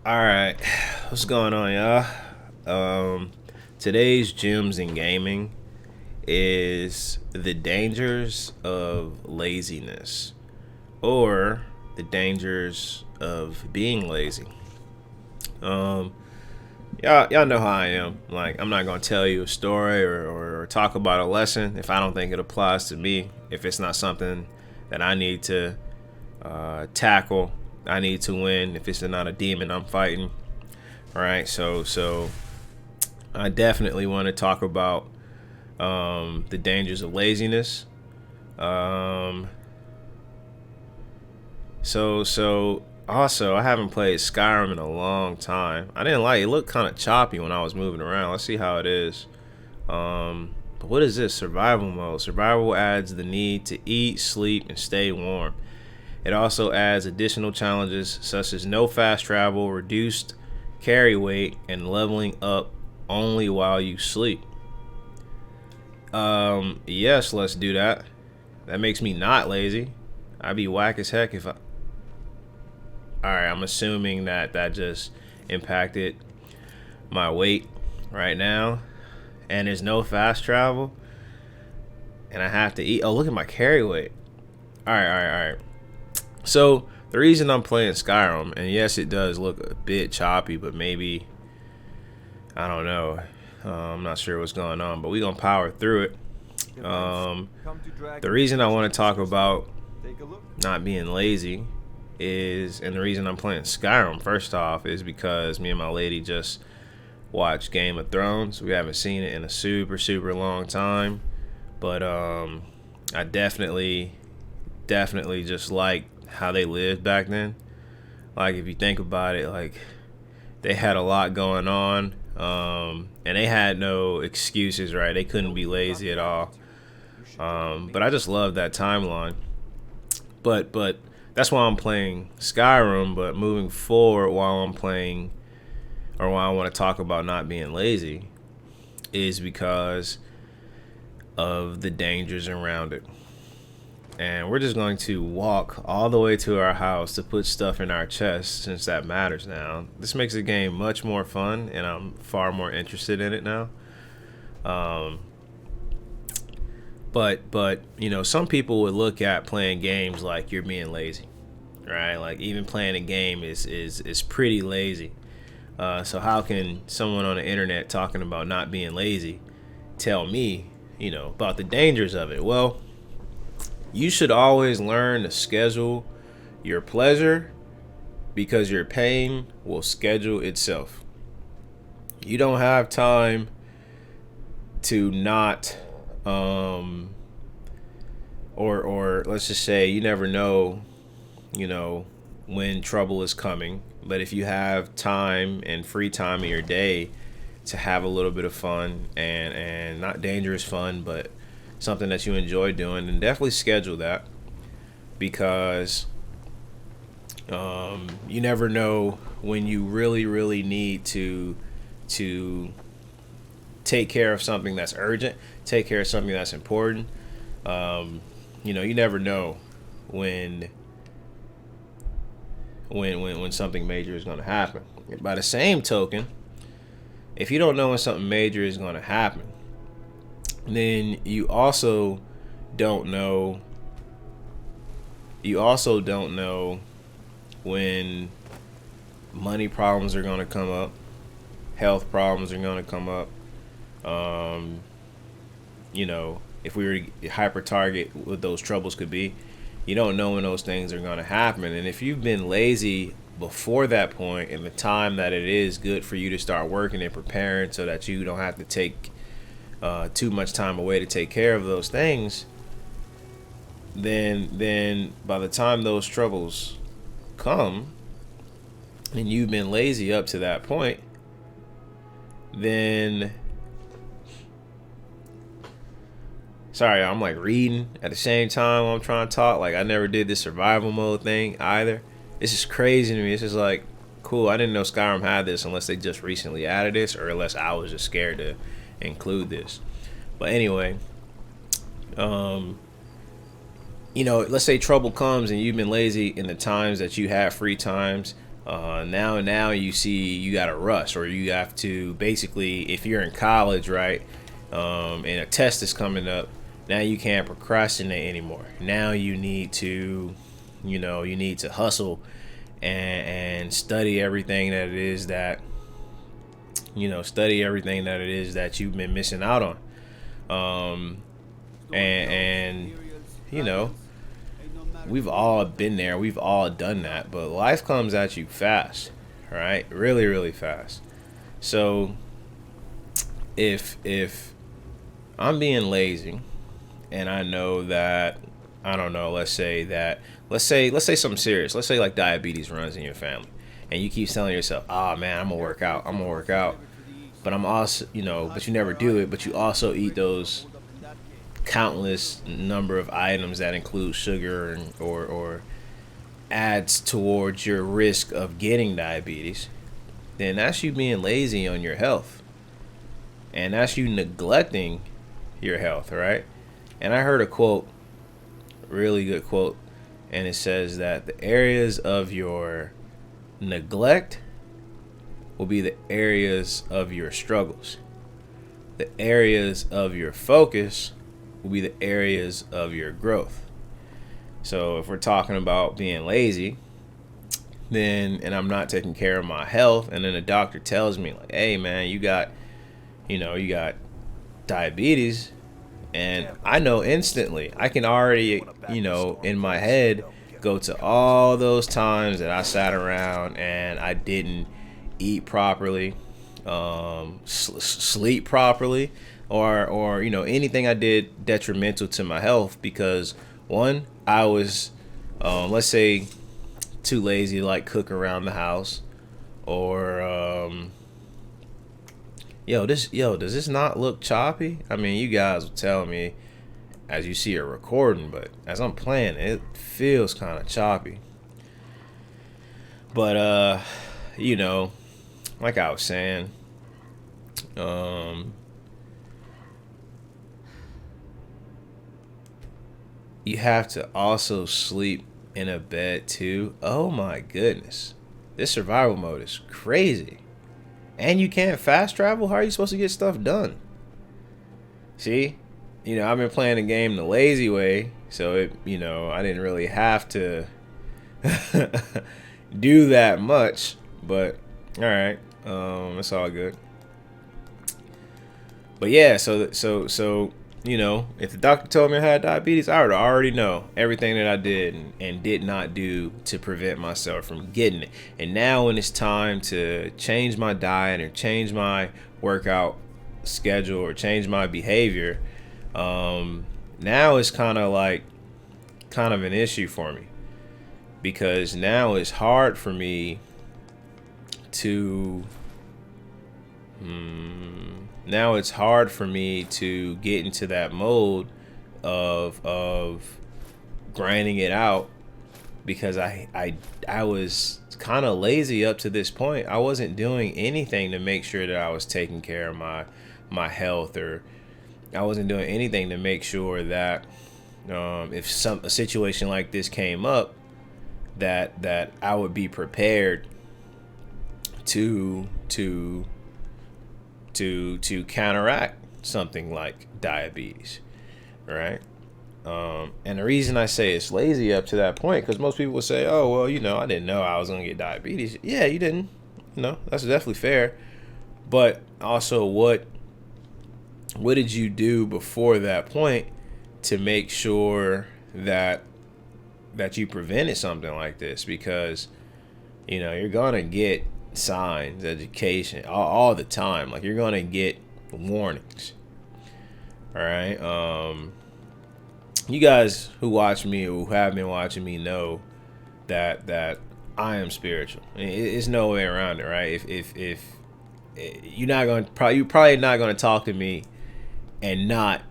All right, what's going on, y'all? Today's Gems in Gaming is the dangers of laziness, or the dangers of being lazy. Um, y'all know how I am. Like, I'm not gonna tell you a story or talk about a lesson if I don't think it applies to me. If it's not something that I need to tackle, I need to win. If it's not a demon I'm fighting, all right. So I definitely want to talk about the dangers of laziness. Um, so also I haven't played Skyrim in a long time. I didn't like it. It looked kind of choppy when I was moving around. Let's see how it is. But what is this? Survival mode. Survival adds the need to eat, sleep, and stay warm. It also adds additional challenges such as no fast travel, reduced carry weight, and leveling up only while you sleep. Yes, let's do that. That makes me not lazy. I'd be whack as heck if I. Alright, I'm assuming that just impacted my weight right now. And there's no fast travel. And I have to eat. Oh, look at my carry weight. Alright. So, the reason I'm playing Skyrim, and yes, it does look a bit choppy, but maybe. I don't know. I'm not sure what's going on, but we're going to power through it. The reason I want to talk about not being lazy and the reason I'm playing Skyrim, first off, is because me and my lady just watched Game of Thrones. We haven't seen it in a super long time, but I definitely just like how they lived back then. Like, if you think about it, like, they had a lot going on, and they had no excuses, right? They couldn't be lazy at all. But I just love that timeline. But that's why I'm playing Skyrim. But moving forward, while I'm playing, or why I want to talk about not being lazy, is because of the dangers around it. And we're just going to walk all the way to our house to put stuff in our chest, since that matters now. This makes the game much more fun, and I'm far more interested in it now. Um, but some people would look at playing games like you're being lazy, right? Like, even playing a game is pretty lazy. So how can someone on the internet talking about not being lazy tell me, about the dangers of it? Well, you should always learn to schedule your pleasure, because your pain will schedule itself. You don't have time to not or let's just say you never know, when trouble is coming. But if you have time and free time in your day to have a little bit of fun, and not dangerous fun, but something that you enjoy doing, then definitely schedule that, because you never know when you really need to take care of something that's urgent, take care of something that's important. You never know when something major is going to happen. By the same token, if you don't know when something major is going to happen, then you also don't know when money problems are going to come up, health problems are going to come up. If we were to hyper target what those troubles could be, you don't know when those things are going to happen. And if you've been lazy before that point, and the time that it is good for you to start working and preparing so that you don't have to take too much time away to take care of those things, then by the time those troubles come and you've been lazy up to that point, then sorry, I'm like reading at the same time while I'm trying to talk. Like, I never did this survival mode thing either. It's just crazy to me. It's just like, cool. I didn't know Skyrim had this unless they just recently added this, or unless I was just scared to include this. But anyway, let's say trouble comes and you've been lazy in the times that you have free times. Now you see you got to rush, or you have to basically, if you're in college, right, and a test is coming up, now you can't procrastinate anymore. Now you need to, you need to hustle and study everything that it is that, study everything that it is that you've been missing out on. And you know, we've all been there, we've all done that, but life comes at you fast, right? Really, really fast. So if I'm being lazy and I know that, I don't know, let's say something serious. Let's say like diabetes runs in your family, and you keep telling yourself, "Oh man, I'm gonna work out. I'm gonna work out." But I'm also, but you never do it. But you also eat those countless number of items that include sugar or adds towards your risk of getting diabetes. Then that's you being lazy on your health, and that's you neglecting your health, right? And I heard a quote, really good quote, and it says that the areas of your neglect will be the areas of your struggles. The areas of your focus will be the areas of your growth. So if we're talking about being lazy, then, and I'm not taking care of my health, and then the doctor tells me like, "Hey man, you got diabetes," and I know instantly, I can already, in my head, go to all those times that I sat around and I didn't eat properly, sleep properly, or anything I did detrimental to my health, because one, I was, let's say, too lazy to like cook around the house, or does this not look choppy? I mean, you guys will tell me as you see it recording, but as I'm playing, it feels kind of choppy. But like I was saying, you have to also sleep in a bed too. Oh my goodness, this survival mode is crazy. And you can't fast travel. How are you supposed to get stuff done? See, I've been playing the game the lazy way, so I didn't really have to do that much. But all right, it's all good. But yeah, so if the doctor told me I had diabetes, I would already know everything that I did and did not do to prevent myself from getting it. And now when it's time to change my diet or change my workout schedule or change my behavior, now it's kind of an issue for me, because now it's hard for me to get into that mode of grinding it out, because I was kind of lazy up to this point. I wasn't doing anything to make sure that I was taking care of my health, or I wasn't doing anything to make sure that if a situation like this came up, that I would be prepared to counteract something like diabetes, right? And the reason I say it's lazy up to that point, because most people will say, "Oh, well, I didn't know I was gonna get diabetes." Yeah, you didn't. That's definitely fair. But also, what did you do before that point to make sure that you prevented something like this? Because you're gonna get signs, education, all the time. Like, you're gonna get warnings. All right. You guys who watch me or who have been watching me know that I am spiritual. It's no way around it, right? If you're probably not gonna talk to me and not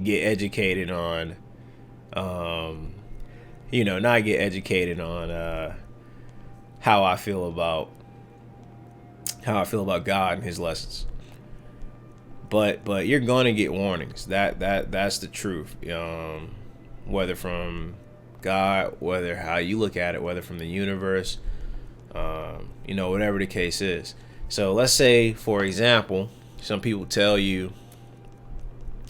get educated on, not get educated on how I feel about God and His lessons. But you're gonna get warnings. That's the truth. Whether from God, whether how you look at it, whether from the universe, Whatever the case is. So let's say, for example, some people tell you,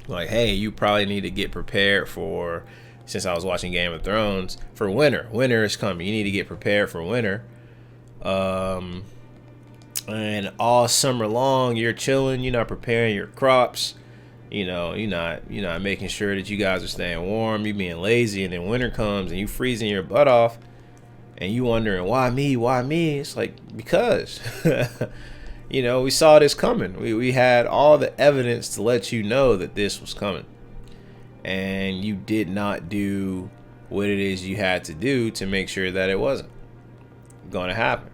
like, hey, you probably need to get prepared for, since I was watching Game of Thrones, for winter. Winter is coming. You need to get prepared for winter. And all summer long, you're chilling. You're not preparing your crops. You're not making sure that you guys are staying warm. You being lazy, and then winter comes and you freezing your butt off, and you wondering why me? Why me? It's like, because we saw this coming. We had all the evidence to let you know that this was coming, and you did not do what it is you had to do to make sure that it wasn't going to happen.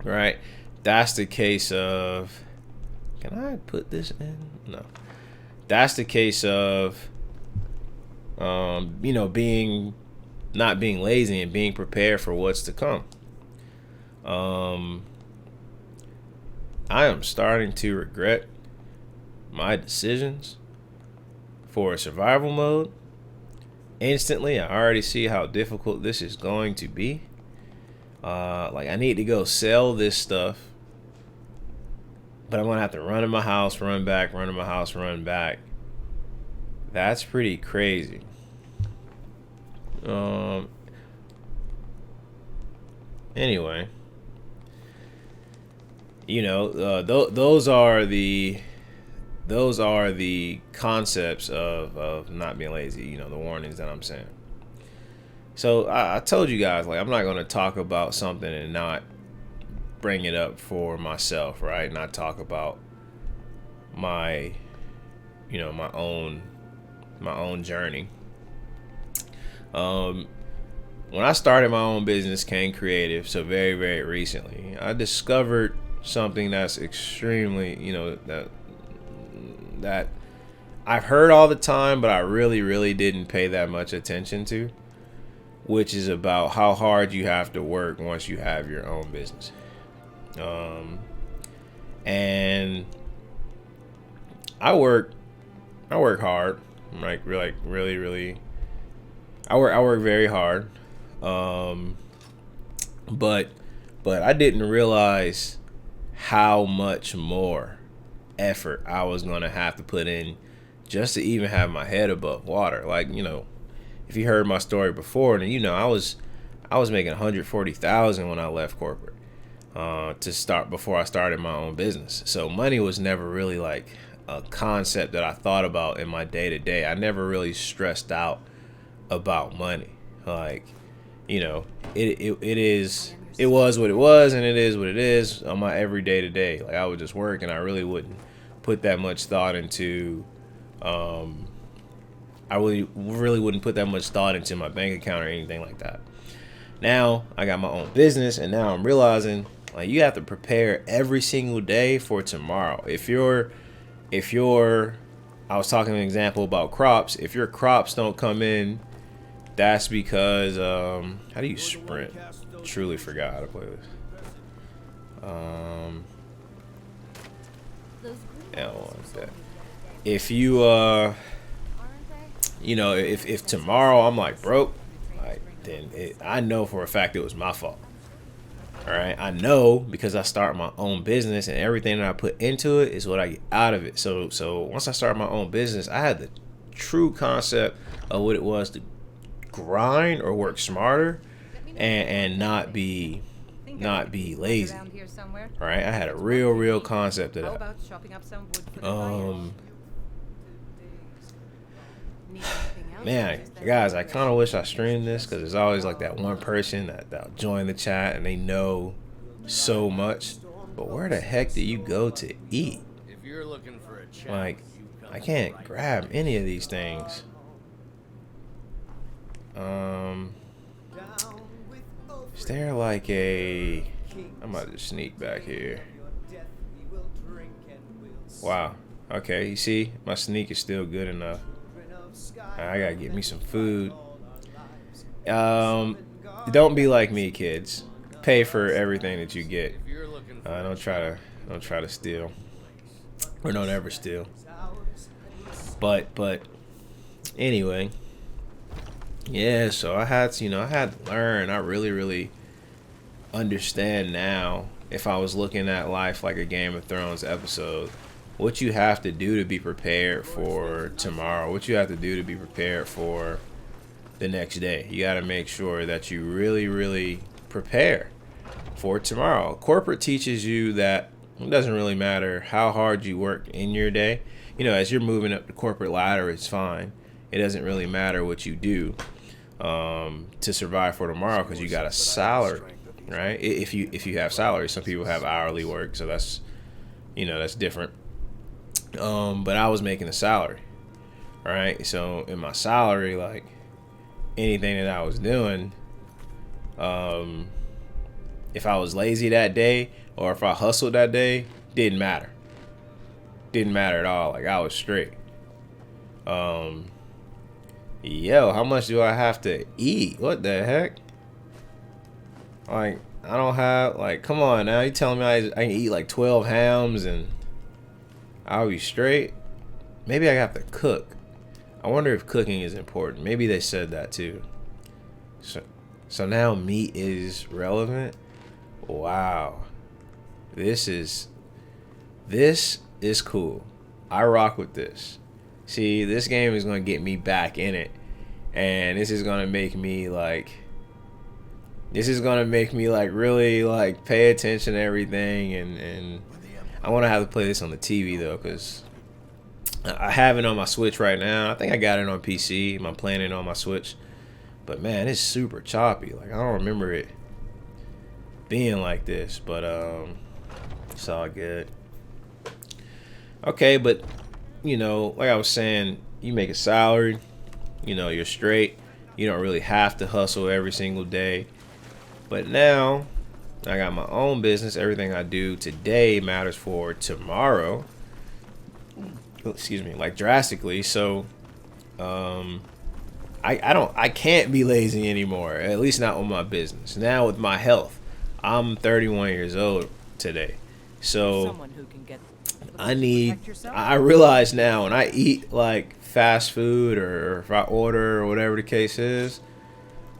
Right? That's the case of. Can I put this in? No. That's the case of, not being lazy and being prepared for what's to come. I am starting to regret my decisions for a survival mode. Instantly, I already see how difficult this is going to be. I need to go sell this stuff, but I'm going to have to run in my house, run back, run in my house, run back. That's pretty crazy. Anyway, those are the concepts of not being lazy. The warnings that I'm saying. So I told you guys, I'm not going to talk about something and not bring it up for myself, right? Not talk about my own journey. When I started my own business, Kingcayne Creative, so very, very recently, I discovered something that's extremely, that I've heard all the time, but I really, really didn't pay that much attention to, which is about how hard you have to work once you have your own business. And I work hard, really. I work very hard. But I didn't realize how much more effort I was going to have to put in just to even have my head above water. If you heard my story before, then I was making $140,000 when I left corporate to start before I started my own business. So money was never really a concept that I thought about in my day to day. I never really stressed out about money. It was what it was, and it is what it is on my every day to day. I would just work, and I really wouldn't put that much thought into. I really wouldn't put that much thought into my bank account or anything like that. Now I got my own business, and now I'm realizing you have to prepare every single day for tomorrow. If you're, I was talking an example about crops. If your crops don't come in, that's because how do you sprint? Truly forgot how to play this. If you if tomorrow I'm broke, then I know for a fact it was my fault. All right, I know because I start my own business, and everything that I put into it is what I get out of it. So once I started my own business, I had the true concept of what it was to grind or work smarter and not be lazy. All right, I had a real concept of that. Man, guys, I kind of wish I streamed this because there's always that one person that'll join the chat and they know so much. But where the heck do you go to eat? I can't grab any of these things. Is there I'm about to sneak back here. Wow. Okay, you see, my sneak is still good enough. I gotta get me some food. Don't be like me, kids. Pay for everything that you get. Don't try to steal, or don't ever steal. But anyway, yeah. So I had to learn. I really understand now, if I was looking at life like a Game of Thrones episode, what you have to do to be prepared for tomorrow, what you have to do to be prepared for the next day. You got to make sure that you really, really prepare for tomorrow. Corporate teaches you that it doesn't really matter how hard you work in your day. As you're moving up the corporate ladder, it's fine. It doesn't really matter what you do to survive for tomorrow, because you got a salary, right? If you have salary. Some people have hourly work, so that's different. But I was making a salary, right? So in my salary, like, anything that I was doing, if I was lazy that day or if I hustled that day, didn't matter at all. Like, I was straight. How much do I have to eat? What the heck? Like, I don't have, like, come on now, you telling me I can eat like 12 hams and I'll be straight? Maybe I have to cook. I wonder if cooking is important. Maybe they said that too. So now meat is relevant. Wow. This is cool. I rock with this. See, this game is going to get me back in it. And this is going to make me like really like pay attention to everything. And I want to have to play this on the TV though, because I have it on my Switch right now. I think I got it on PC. I'm playing it on my Switch. But man, it's super choppy. Like, I don't remember it being like this, but it's all good. Okay, but like I was saying, you make a salary, you're straight. You don't really have to hustle every single day. But now I got my own business. Everything I do today matters for tomorrow. Excuse me, like drastically. So I can't be lazy anymore, at least not with my business. Now with my health, I'm 31 years old today. So I realize now when I eat like fast food, or if I order or whatever the case is,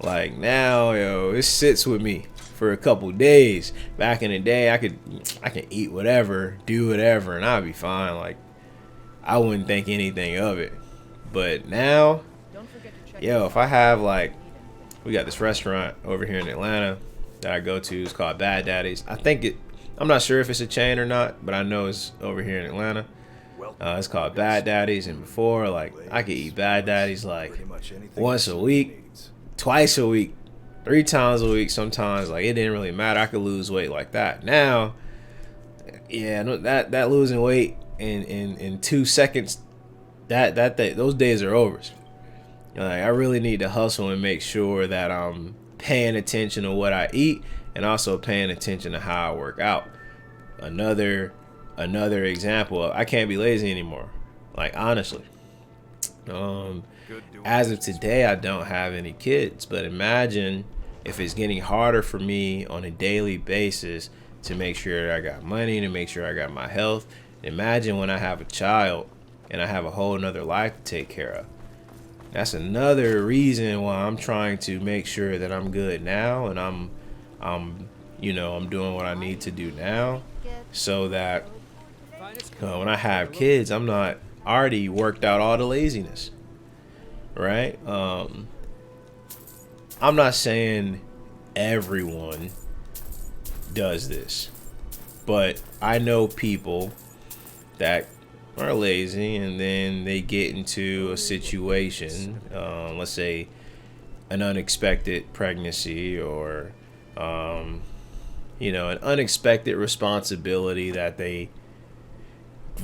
like now, it sits with me for a couple days. Back in the day, I can eat whatever, do whatever, and I'd be fine. Like, I wouldn't think anything of it. But now, if I have like, we got this restaurant over here in Atlanta that I go to. It's called Bad Daddy's. I'm not sure if it's a chain or not, but I know it's over here in Atlanta. It's called Bad Daddy's, and before, like, I could eat Bad Daddy's like once a week, twice a week, 3 times a week sometimes. Like, it didn't really matter. I could lose weight like that. Now, that losing weight in 2 seconds, those days are over. Like, I really need to hustle and make sure that I'm paying attention to what I eat, and also paying attention to how I work out. Another example, I can't be lazy anymore. Like, honestly. As of today, I don't have any kids, but imagine if it's getting harder for me on a daily basis to make sure that I got money, to make sure I got my health. Imagine when I have a child and I have a whole nother life to take care of. That's another reason why I'm trying to make sure that I'm good now, and I'm doing what I need to do now, so that when I have kids, I'm not already worked out all the laziness, right? I'm not saying everyone does this, but I know people that are lazy, and then they get into a situation, let's say an unexpected pregnancy, or an unexpected responsibility that they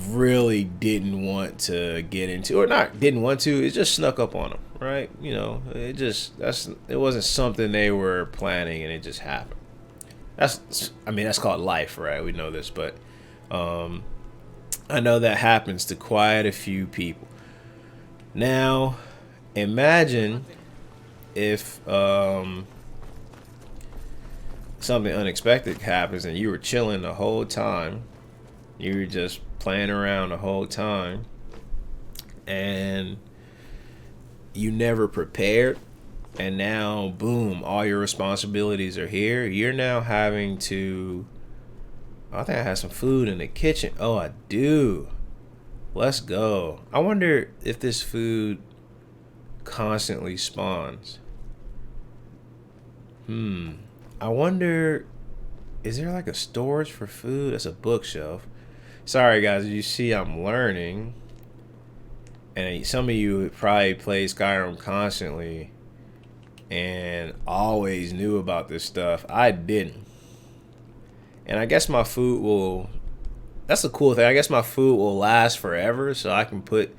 really didn't want to get into, or not didn't want to, it just snuck up on them, right? It wasn't something they were planning, and it just happened. That's called life, right? We know this, but I know that happens to quite a few people. Now, imagine if something unexpected happens and you were chilling the whole time. You were just playing around the whole time, and you never prepared And now, boom, all your responsibilities are here. You're now having to. I think I have some food in the kitchen. Oh, I do. Let's go. I wonder if this food constantly spawns. I wonder, is there like a storage for food? That's a bookshelf. Sorry, guys. You see, I'm learning. And some of you probably play Skyrim constantly and always knew about this stuff. I didn't. And I guess my food will. That's a cool thing. I guess my food will last forever, so I can put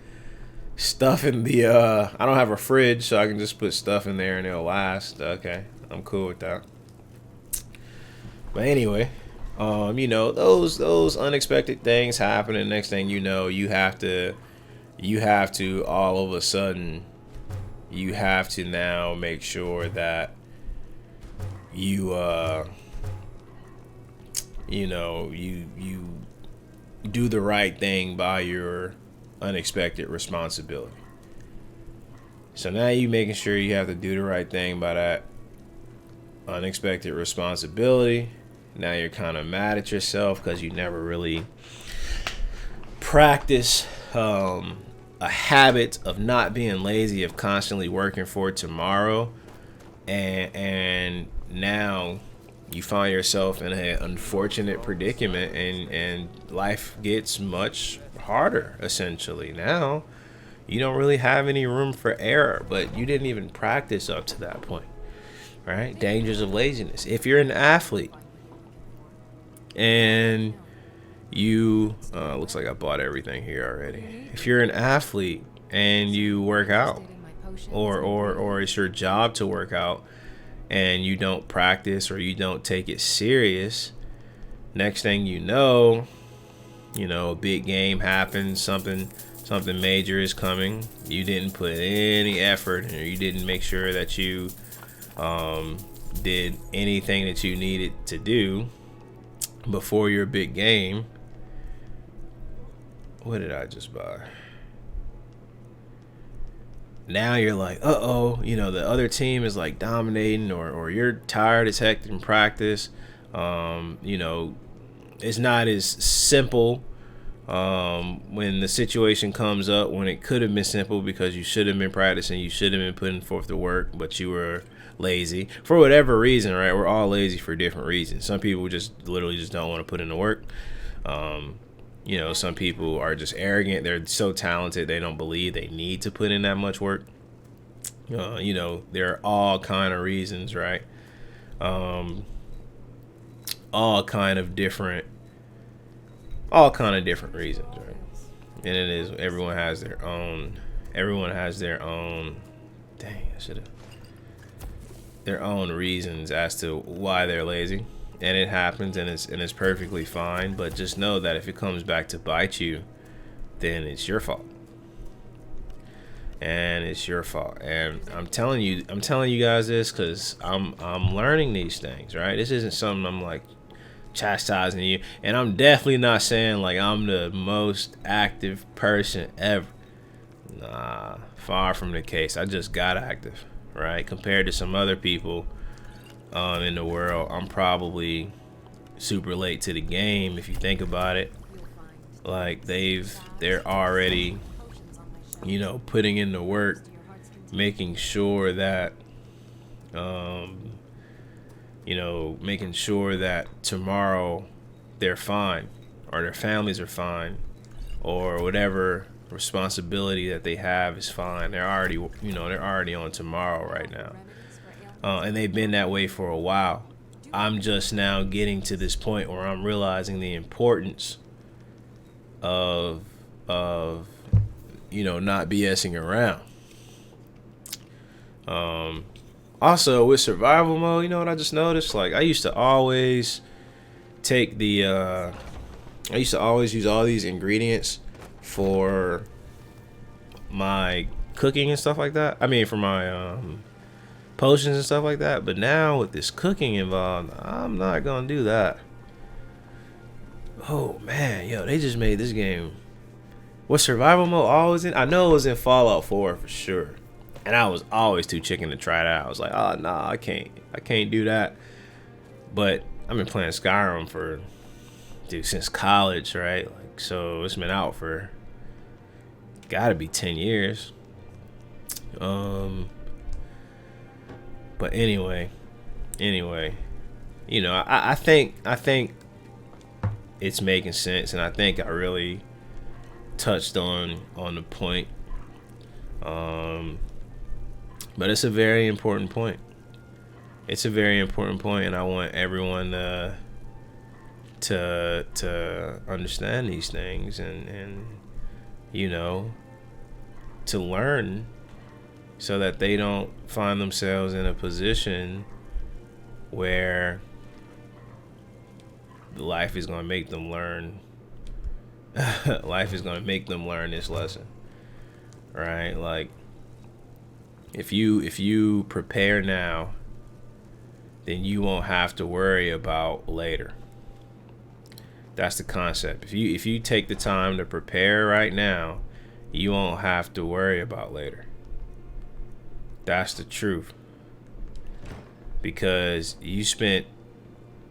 stuff in the. I don't have a fridge, so I can just put stuff in there and it'll last. Okay, I'm cool with that. But anyway, those unexpected things happen, and next thing you know, you have to all of a sudden, you have to now make sure that you you do the right thing by your unexpected responsibility. So now you making sure you have to do the right thing by that unexpected responsibility. Now you're kind of mad at yourself because you never really practice a habit of not being lazy, of constantly working for tomorrow, and now you find yourself in an unfortunate predicament, and life gets much harder. Essentially, now you don't really have any room for error, but you didn't even practice up to that point, right? Dangers of laziness. If you're an athlete and you looks like I bought everything here already. If you're an athlete and you work out, or it's your job to work out, and you don't practice or you don't take it serious, next thing you know, a big game happens, something major is coming. You didn't put any effort, or you didn't make sure that you did anything that you needed to do before your big game. What did I just buy? Now you're like, the other team is like dominating, or you're tired as heck in practice. It's not as simple when the situation comes up, when it could have been simple because you should have been practicing, you should have been putting forth the work, but you were lazy for whatever reason, right? We're all lazy for different reasons. Some people just literally just don't want to put in the work. Some people are just arrogant. They're so talented, they don't believe they need to put in that much work. There are all kind of reasons, right? All kind of different reasons, right? And it is, everyone has their own, dang, their own reasons as to why they're lazy. And it happens, and it's perfectly fine. But just know that if it comes back to bite you, then it's your fault. And it's your fault. And I'm telling you guys this because I'm learning these things, right? This isn't something I'm like chastising you. And I'm definitely not saying like I'm the most active person ever. Nah, far from the case. I just got active, right? Compared to some other people in the world, I'm probably super late to the game if you think about it. Like they're already, putting in the work, making sure that making sure that tomorrow they're fine, or their families are fine, or whatever responsibility that they have is fine. They're already on tomorrow right now. And they've been that way for a while. I'm just now getting to this point where I'm realizing the importance of not BSing around. Also with survival mode, you know what I just noticed? Like I used to always use all these ingredients for my cooking and stuff like that. I mean, for my potions and stuff like that. But now with this cooking involved, I'm not gonna do that. Oh man, they just made this game. What survival mode always in? I know it was in Fallout 4 for sure. And I was always too chicken to try that. I was like, oh, nah, I can't do that. But I've been playing Skyrim since college, right? Like, so it's been out for gotta be 10 years. But anyway, I think it's making sense, and I think I really touched on the point. But it's a very important point. It's a very important point, and I want everyone to understand these things and to learn, so that they don't find themselves in a position where life is going to make them learn. Life is going to make them learn this lesson, right? Like, if you prepare now, then you won't have to worry about later. That's the concept. If you take the time to prepare right now, you won't have to worry about later. That's the truth. Because you spent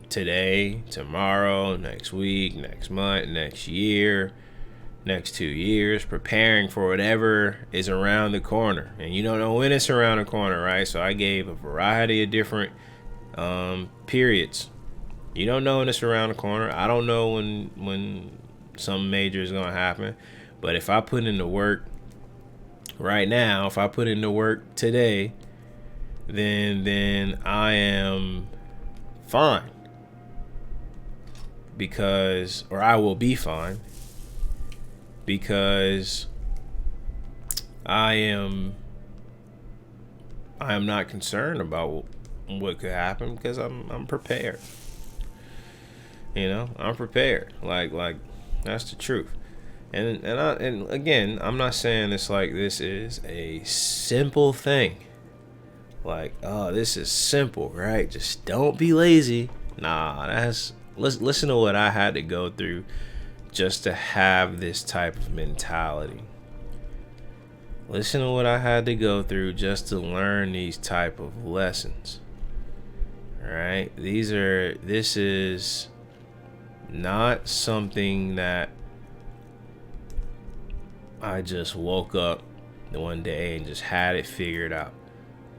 today, tomorrow, next week, next month, next year, next 2 years preparing for whatever is around the corner. And you don't know when it's around the corner, right? So I gave a variety of different periods. You don't know when it's around the corner. I don't know when something major is going to happen. But if I put in the work right now, if I put in the work today, then I am fine. Or I will be fine. Because I am not concerned about what could happen, because I'm prepared. I'm prepared. Like that's the truth. And again, I'm not saying this like this is a simple thing. Like, oh, this is simple, right? Just don't be lazy. Nah, listen to what I had to go through just to have this type of mentality. Listen to what I had to go through just to learn these type of lessons. All right? This is not something that I just woke up one day and just had it figured out.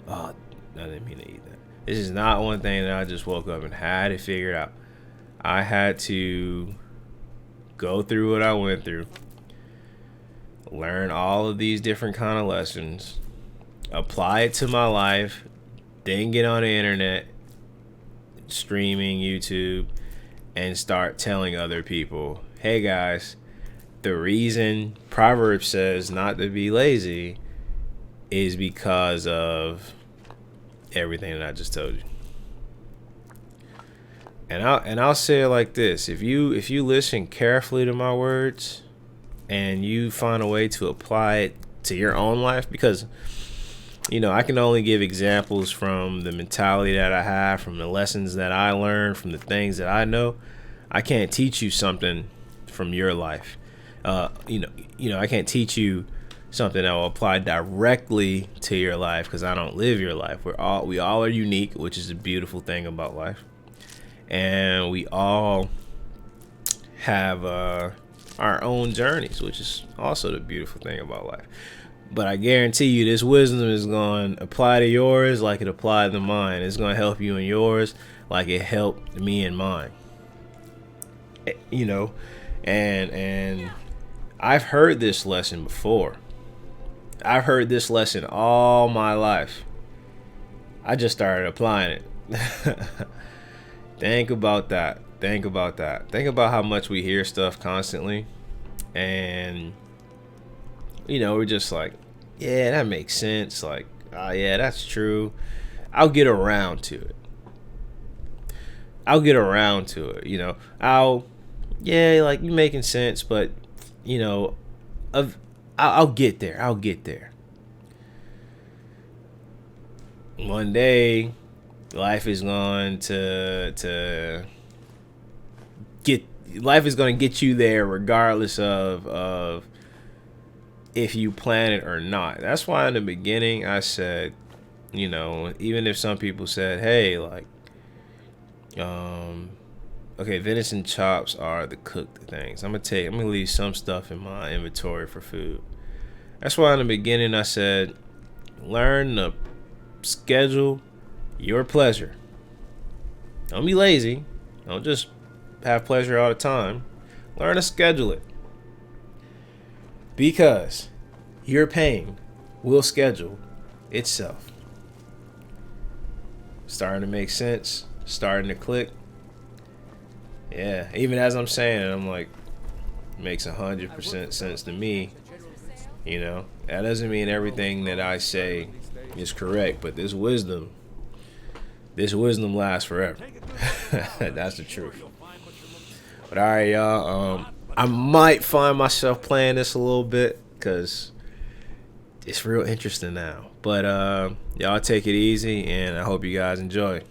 Oh, I didn't mean to eat that. This is not one thing that I just woke up and had it figured out. I had to go through what I went through, learn all of these different kind of lessons, apply it to my life, then get on the internet, streaming, YouTube, and start telling other people, hey guys, the reason Proverbs says not to be lazy is because of everything that I just told you. And I'll say it like this: if you listen carefully to my words and you find a way to apply it to your own life, because I can only give examples from the mentality that I have, from the lessons that I learned, from the things that I know. I can't teach you something from your life. I can't teach you something that will apply directly to your life, because I don't live your life. We all are unique, which is the beautiful thing about life. And we all have our own journeys, which is also the beautiful thing about life. But I guarantee you, this wisdom is going to apply to yours like it applied to mine. It's going to help you in yours like it helped me in mine. And I've heard this lesson before. I've heard this lesson all my life. I just started applying it. Think about that. Think about how much we hear stuff constantly. And, we're just like, yeah, that makes sense. Like, oh, yeah, that's true. I'll get around to it. You're making sense, but, I'll get there. One day, life is going to get you there regardless of if you plan it or not. That's why in the beginning I said, even if some people said, hey, like, okay, venison chops are the cooked things. I'm gonna leave some stuff in my inventory for food. That's why in the beginning I said, learn to schedule your pleasure. Don't be lazy. Don't just have pleasure all the time. Learn to schedule it. Because your pain will schedule itself. Starting to make sense. Starting to click. Yeah, even as I'm saying it, I'm like, makes 100% sense to me. That doesn't mean everything that I say is correct, but this wisdom lasts forever. That's the truth. But all right, y'all. I might find myself playing this a little bit because it's real interesting now. But y'all take it easy, and I hope you guys enjoy.